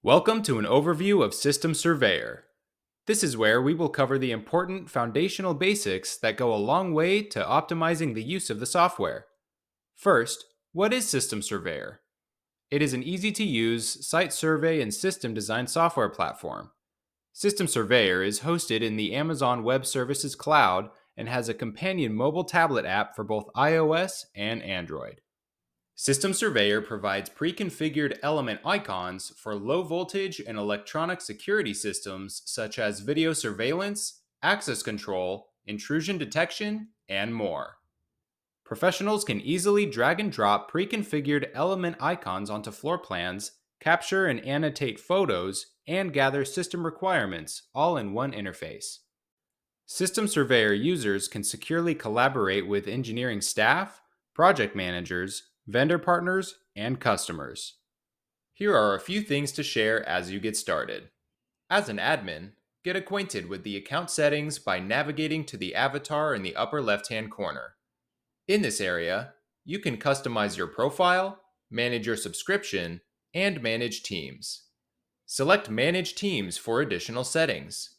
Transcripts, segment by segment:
Welcome to an overview of System Surveyor. This is where we will cover the important foundational basics that go a long way to optimizing the use of the software. First, what is System Surveyor? It is an easy-to-use site survey and system design software platform. System Surveyor is hosted in the Amazon Web Services cloud and has a companion mobile tablet app for both iOS and Android. System Surveyor provides pre-configured element icons for low voltage and electronic security systems such as video surveillance, access control, intrusion detection, and more. Professionals can easily drag and drop pre-configured element icons onto floor plans, capture and annotate photos, and gather system requirements all in one interface. System Surveyor users can securely collaborate with engineering staff, project managers, vendor partners, and customers. Here are a few things to share as you get started. As an admin, get acquainted with the account settings by navigating to the avatar in the upper left-hand corner. In this area, you can customize your profile, manage your subscription, and manage teams. Select Manage Teams for additional settings.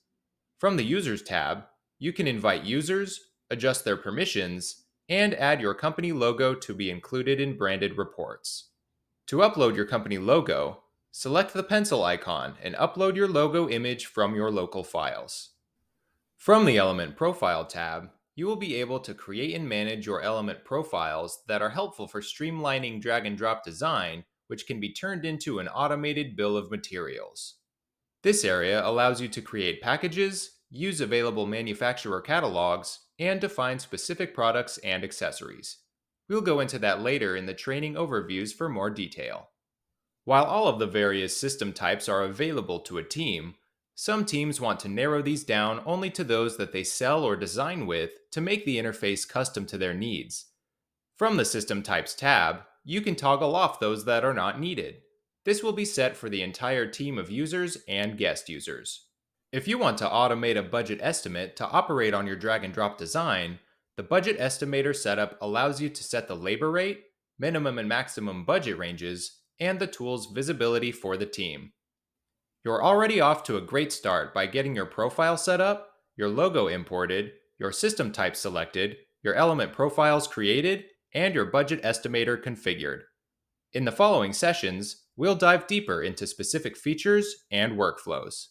From the Users tab, you can invite users, adjust their permissions, and add your company logo to be included in branded reports. To upload your company logo, select the pencil icon and upload your logo image from your local files. From the Element Profile tab, you will be able to create and manage your element profiles that are helpful for streamlining drag-and-drop design, which can be turned into an automated bill of materials. This area allows you to create packages, use available manufacturer catalogs, and define specific products and accessories. We'll go into that later in the training overviews for more detail. While all of the various system types are available to a team, some teams want to narrow these down only to those that they sell or design with to make the interface custom to their needs. From the System Types tab, you can toggle off those that are not needed. This will be set for the entire team of users and guest users. If you want to automate a budget estimate to operate on your drag-and-drop design, the Budget Estimator setup allows you to set the labor rate, minimum and maximum budget ranges, and the tool's visibility for the team. You're already off to a great start by getting your profile set up, your logo imported, your system type selected, your element profiles created, and your budget estimator configured. In the following sessions, we'll dive deeper into specific features and workflows.